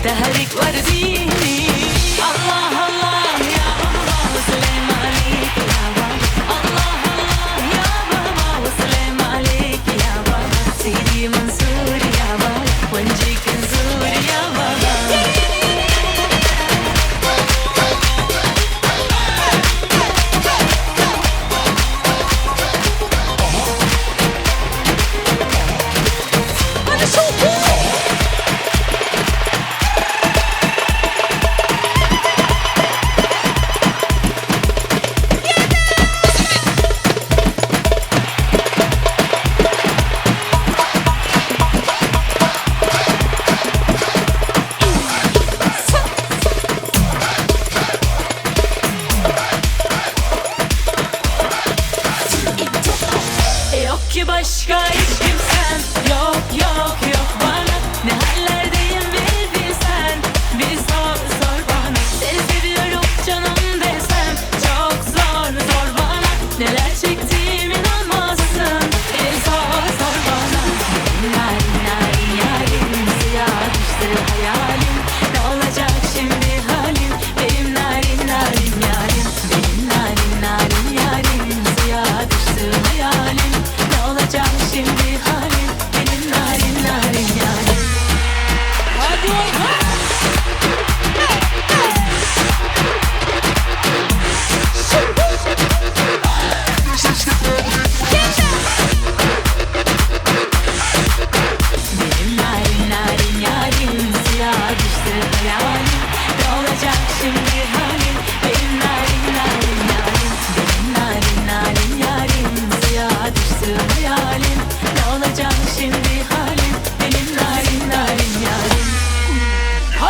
تهرك ورديني الله الله يا الله سلام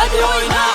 hadi oyna.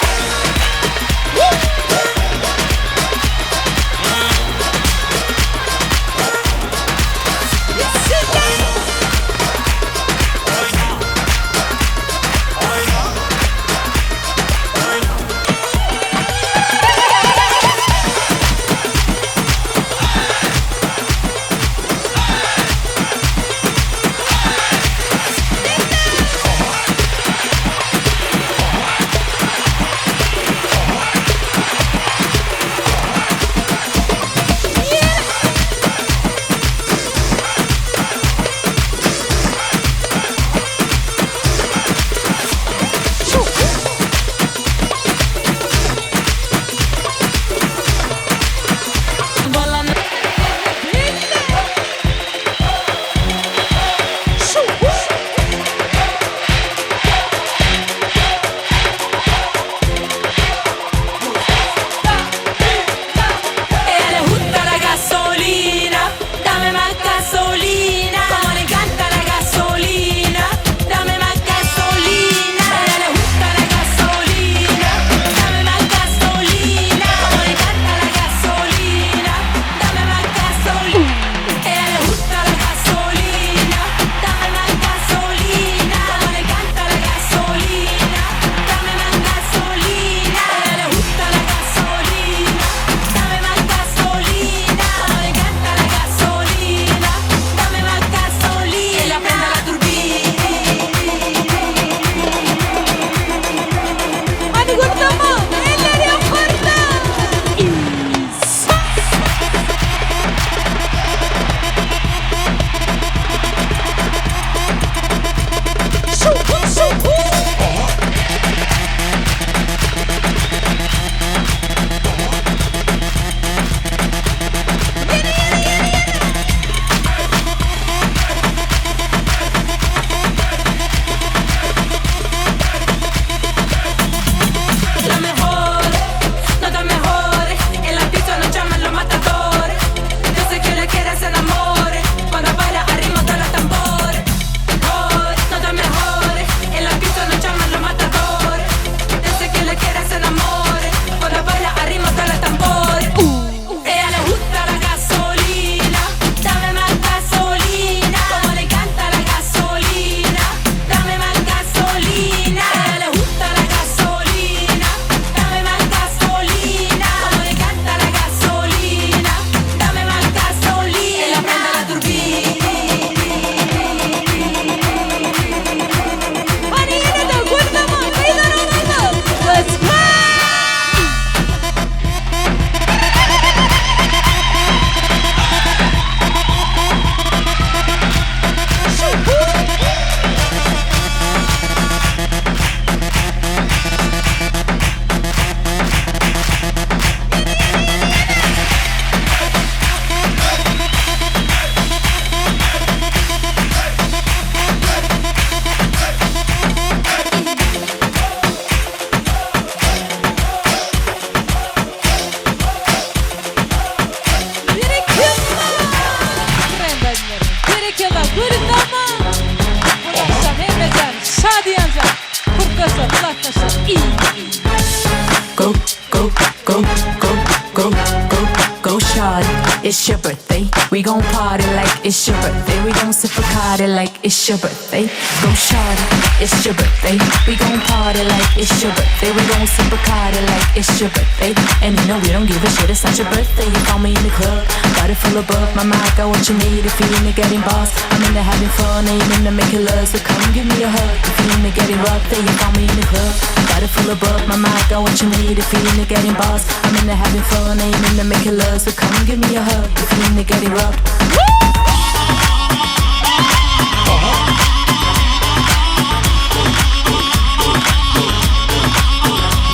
It's your birthday, we gon' party like it's your birthday. We gon' sip Bacardi like it's your birthday. Go shawty, it's your birthday. We gon' party like it's your birthday. We gon' sip Bacardi like it's your birthday. And you know we don't give a shit, it's not your birthday. You found me in the club, body full of bug. My mind got what you need if you into getting boss. I'm into having fun, ain't into making love. So come give me a hug if you into getting rough. Then you found me in the club, body full of bug. My mind got what you need if you into getting boss. I'm into having fun, ain't into making love. So come give me a hug if you into getting rough.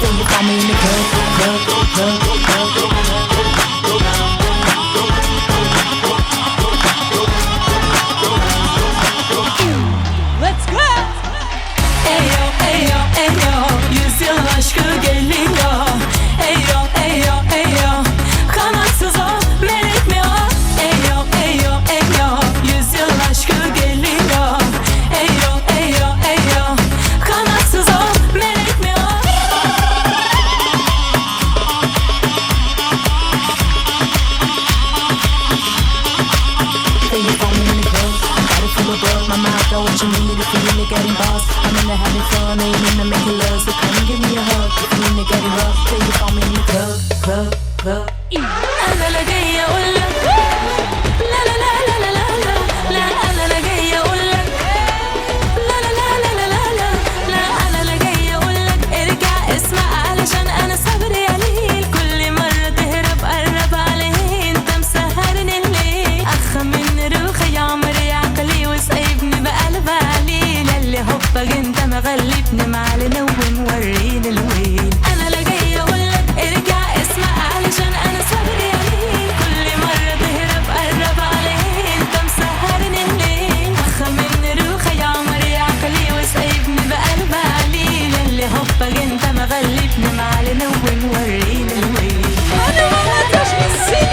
Then you found me in the club. Let's go! Eyo eyo eyo, yüzyıl aşkı geliyor. Eyo eyo eyo, kanatsız o melek mi o? Eyo eyo eyo, yüzyıl aşkı geliyor. Eyo eyo eyo, kanatsız o melek mi o? the ring, we're leaning, waiting. Hadi bana taş gitsin.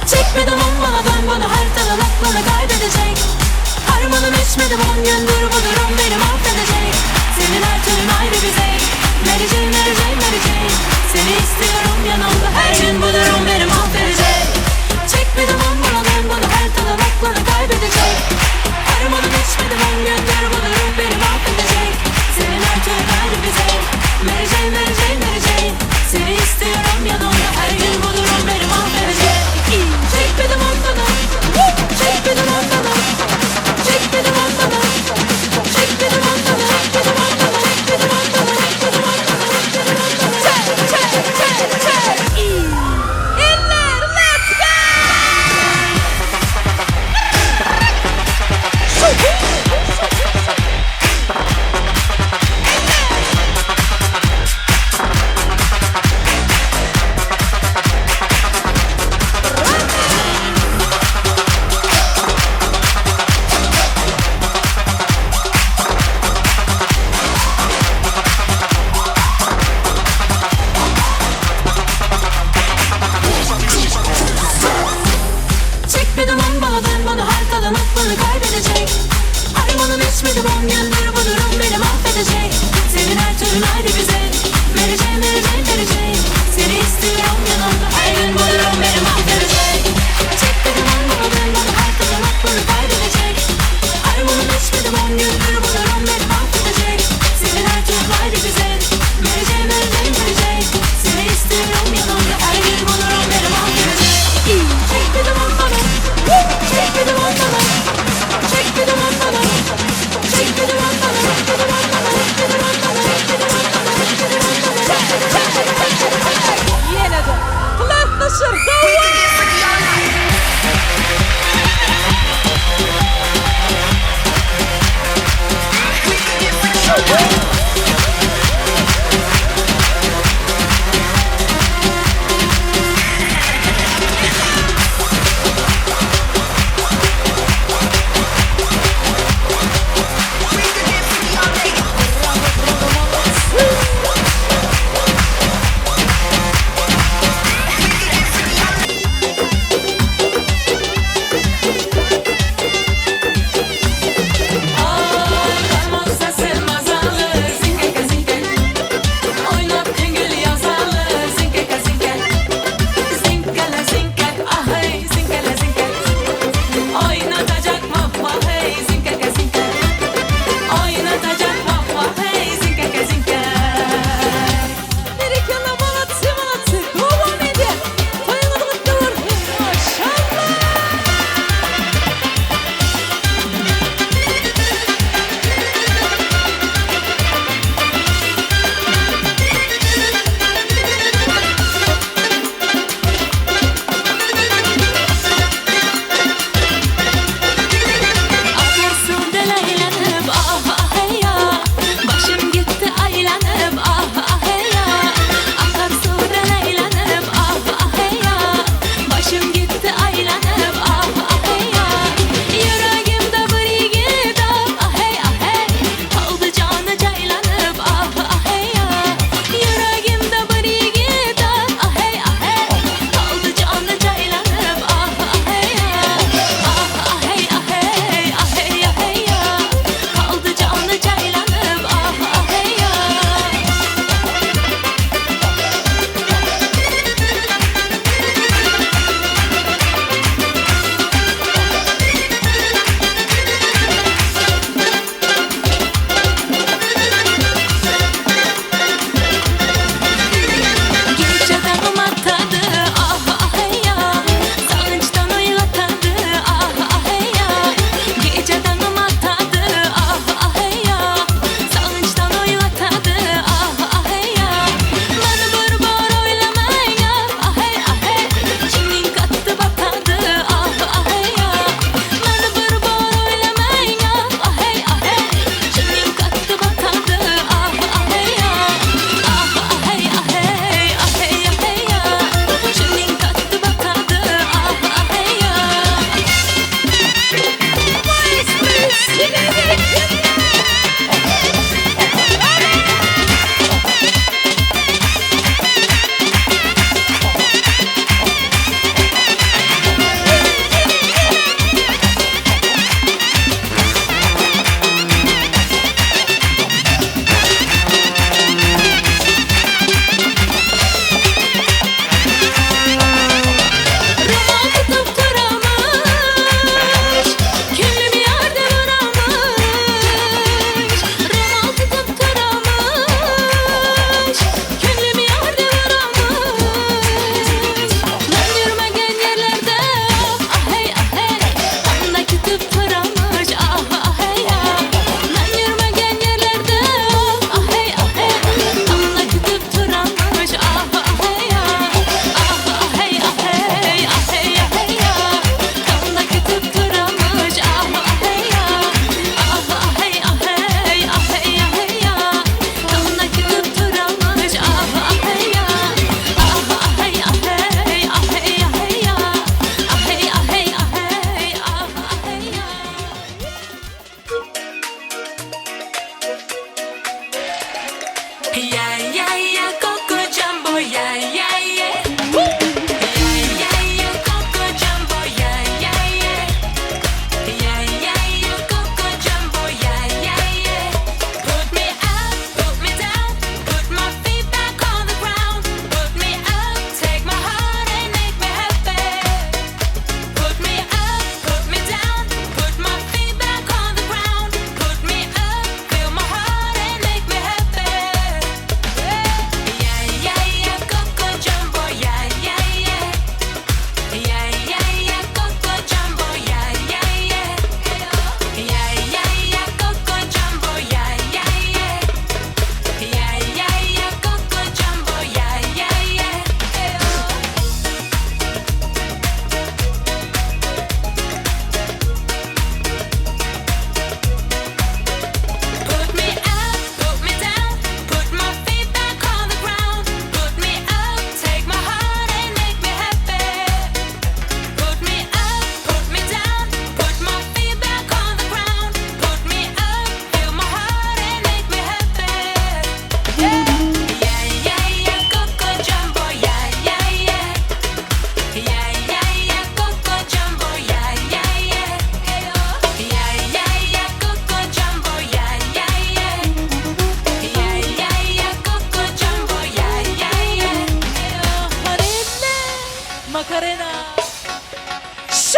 Çekme damamı bana dön bana, her tadan aklını kaybedecek. Harmanım içmedim 10 gündür, bu durum beni mahvedecek. Senin her türün ayrı bir zevk. Mary Jane, Mary Jane, Mary Jane. Seni istiyorum yanımda, her gün bu durum beni mahvedecek. Çek bir duman bana dön bana, her tadan aklını kaybedecek. Harmanım içmedim 10 gündür, bu durum beni mahvedecek. Senin her türün ayrı bir zevk. Mary Jane, Mary Jane, Mary Jane. Seni istiyorum yanımda, her gün bu durum beni mahvedecek. Çek bir duman bana, çek bir duman bana, çek bir duman bana, çek bir duman bana, çek bir duman bana, çek bir duman bana, çek bir duman bana, çek bir duman bana, çek. İller, let's go! Çek bir duman bana dön bana, her tadan aklını kaybedecek. Harmanım içmedim 10 gündür, bu durum beni mahvedecek. Senin her türün ayrı bir zevk. Mary Jane, Mary Jane, Mary Jane. Seni istiyorum yanımda, her gün bu durum beni mahvedecek. Çek bir duman bana dön bana, her tadan aklını kaybedecek. Harmanım içmedim 10 gündür, bu durum beni mahvedecek. Senin her türün ayrı bir zevk. Mary Jane, Mary Jane, Mary Jane. Seni istiyorum yanımda, her gün bu durum beni mahvedecek. Çek bir duman bana, çek bir duman bana, çek bir duman bana, çek bir duman bana, çek bir duman bana, çek bir duman bana, çek bir duman bana, çek bir duman bana, çek bir duman bana, çek bir duman bana. Yine de.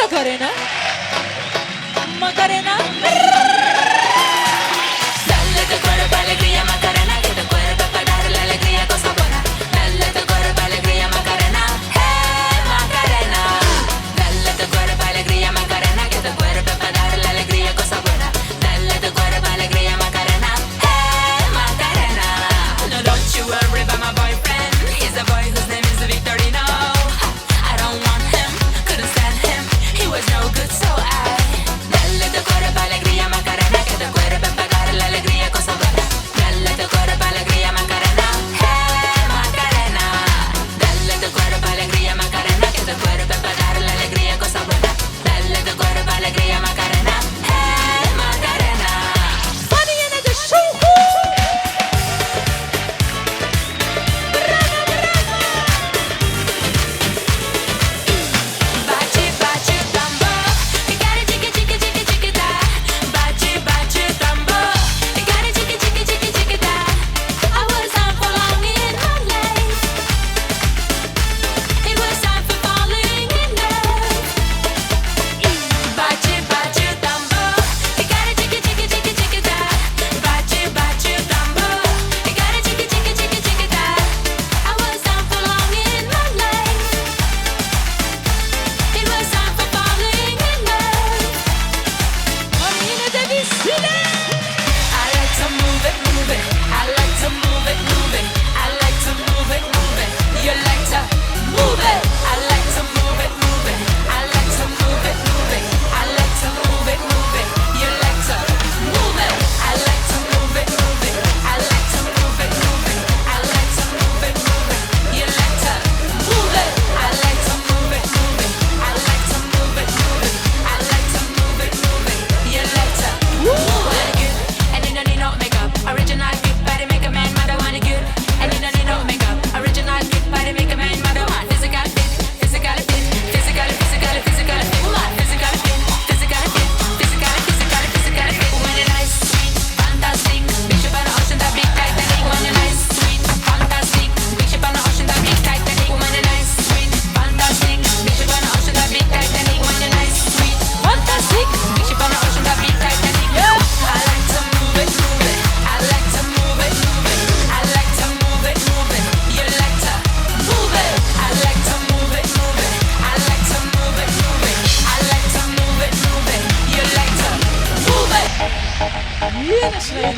Macarena. Macarena. Dale tu cuerpo alegría Macarena, que tu cuerpo para darle alegría cosa buena. Dale tu cuerpo alegría Macarena, hey Macarena. Dale tu cuerpo alegría Macarena, que tu cuerpo para darle alegría cosa buena. Dale tu cuerpo alegría Macarena, hey Macarena. No, don't you worry about my boyfriend. He's a boy whose name is Victorino. I don't want him, couldn't stand him. He was no good, so dale tu cuerpo alegría Macarena, que tu cuerpo para darle alegría cosa buena. Dale tu cuerpo alegría Macarena, hey Macarena. Dale tu cuerpo alegría Macarena, que tu cuerpo para darle alegría cosa buena. Dale tu cuerpo alegría Macarena, hey Macarena. Funny in the show. Bachi bachi tambo, you got it chiqui chiqui chiqui chiqui da. Bachi bachi tambo, you got it chiqui chiqui chiqui chiqui da. I was out for long in my life. It was time for falling in love. Bachi bachi tambo, you got it chiqui chiqui chiqui chiqui da. Bachi bachi tambo, you got it chiqui chiqui chiqui chiqui da. I was out for long in my life. It was time for falling in love. Yine de bir sile. I like to move it, move it. I like to move it, move it. I like to move it, move it. You like to move it. I like to move it, move it. I like to move it, move it. I like to move it, move it. You like to move it. I like to move it, move it. I like to move it, move it. I like to move it, move it. You like to move it. I like to move it, move it. I like to move it, move it. I like to move it, move it. You like to move it good. And you don't need no makeup. Original fit body make a man mother want it good. And you don't need no makeup. Original fit body make a man mother want physical fit, physical fit, physical, physical, physical fit. Woman, physical fit, physical fit, physical, physical, physical fit. Woman, you're nice, sweet, fantastic. Big ship on the ocean, that big Titanic. Woman, you're nice, sweet, fantastic. Big ship on the ocean, that big Titanic. Woman, you're nice, sweet, fantastic. Big ship on the ocean, that big Titanic. Woman, you're nice, sweet, fantastic. Big ship on the ocean, that big Titanic. I like to move it, move it. I like to move it, move it. I like to move it, move it. You like to move it. I like to move it, move it. I like to move it, move it. I like to move it, move it. You like to move it. Yine şuraya.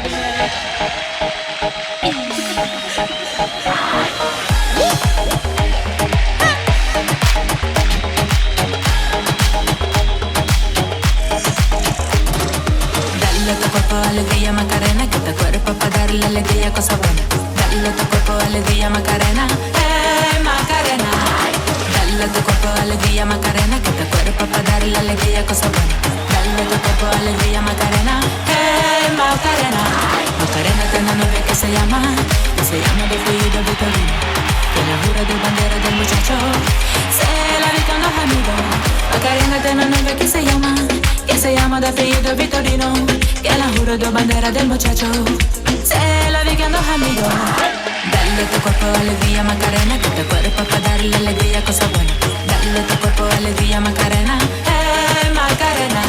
Dale tu cuerpo alegría Macarena, que tu cuerpo para darle alegría cosa buena. Dale tu cuerpo alegría Macarena, hey Macarena. Dale tu cuerpo alegría Macarena, que tu cuerpo para darle alegría cosa buena. Dale tu cuerpo alegría Macarena, hey Macarena. Macarena tiene una novia que se llama de apellido Vitorino. Que la jura de bandera del muchacho, se la vi con los amigos. Macarena tiene una novia que se llama de apellido Vitorino. Que la juro de bandera del muchacho, se la vi con los amigos. Dale tu cuerpo alegría Macarena, que tu cuerpo para darle alegría cosa buena. Dale tu cuerpo alegría Macarena, hey Macarena.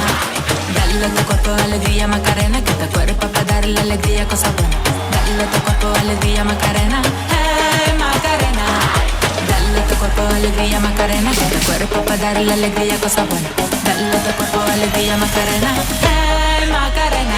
Dale tu cuerpo alegría Macarena, que tu cuerpo para darle alegría cosa buena. Dale tu cuerpo alegría Macarena, hey Macarena. Dale tu cuerpo alegría Macarena, que tu cuerpo para darle alegría cosa buena. Dale tu cuerpo alegría Macarena, hey Macarena.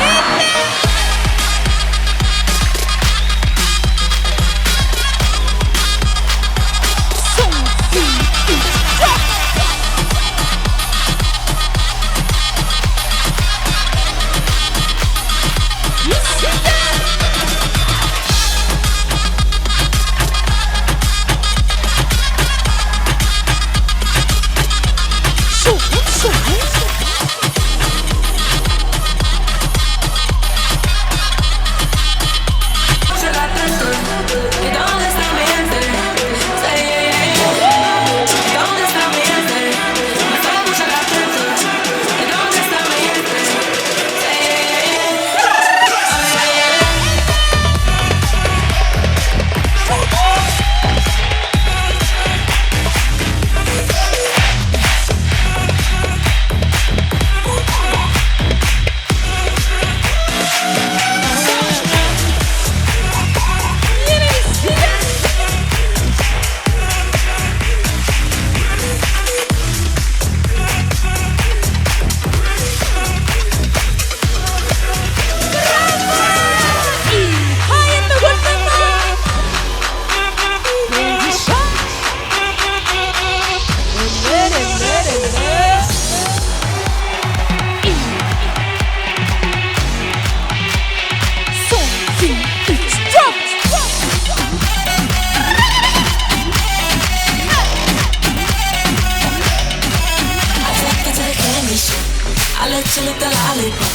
I let you lick the lollipop.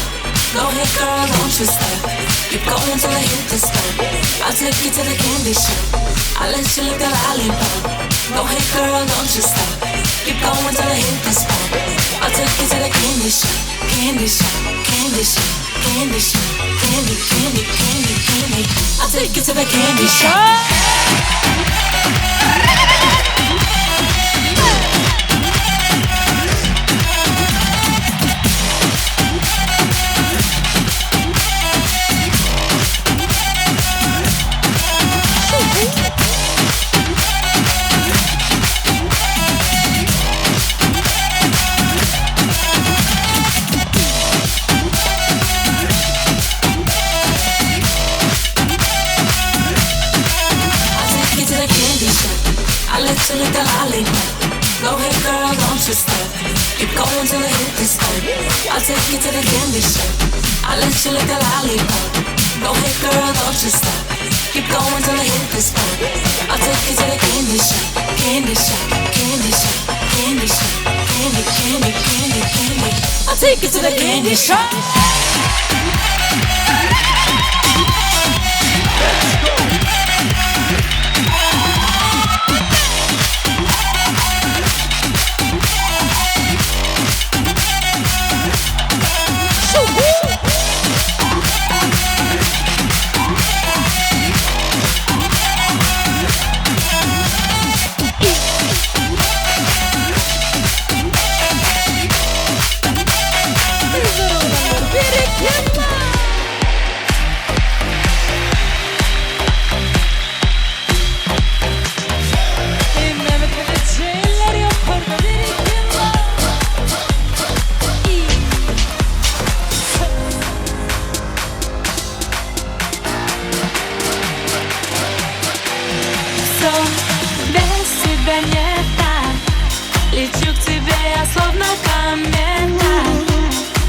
Go ahead, girl, don't you stop. Keep going till I hit the spot. I'll take you to the candy shop. I let you lick the lollipop. Go ahead, girl, don't you stop. Keep going till I hit the spot. I'll take you to the candy shop. Candy shop, candy shop, candy shop, candy, candy, candy, candy. I'll take you to the candy shop. To lick the lollipop. Go ahead, girl, don't you stop. Keep going till I hit the spot. I'll take you to the candy shop. I'll let you lick the lollipop. Go ahead, girl, don't you stop. Keep going till I hit the spot. I'll take you to the candy shop. Candy shop, candy shop, candy shop, candy, candy, candy, candy. I'll take you to the candy shop. Лечу к тебе я словно комета,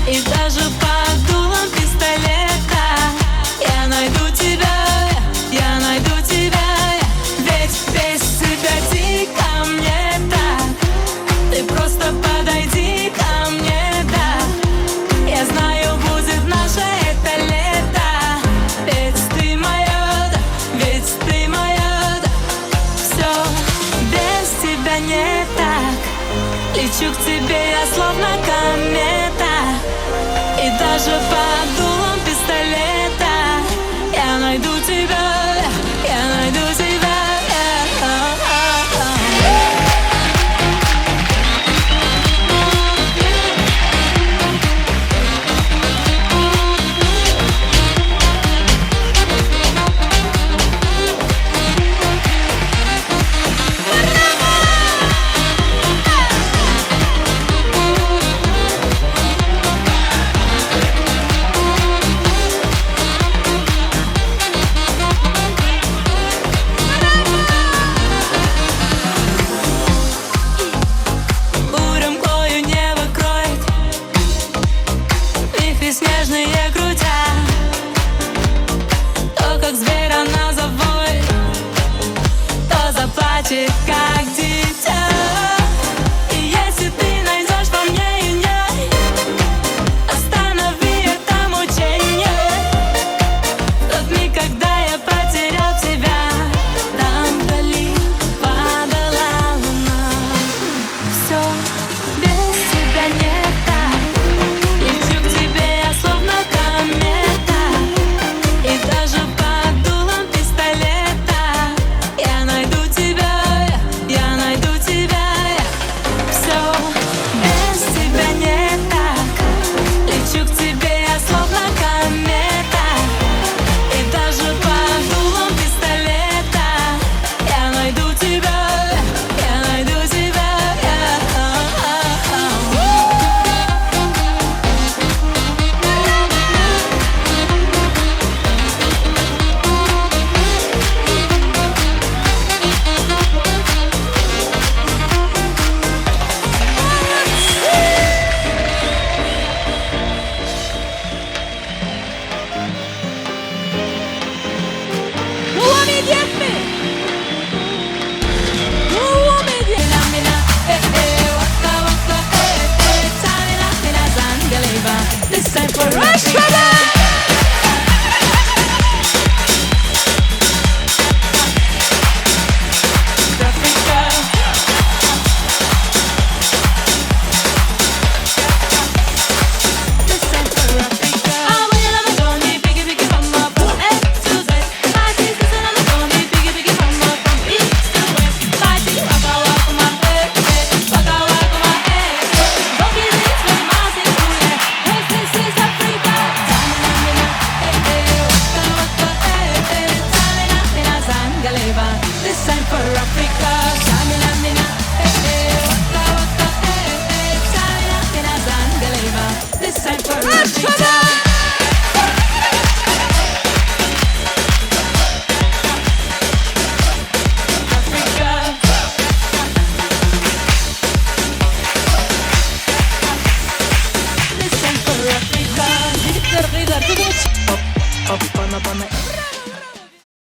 и даже под дулом пистолета я найду тебя, я найду тебя. Ведь без тебя иди ко мне так. Ты просто подойди ко мне, да. Я знаю, будет наше это лето. Ведь ты моя, да, ведь ты моя, да. Все без тебя не так. Лечу к тебе я словно комета, и даже по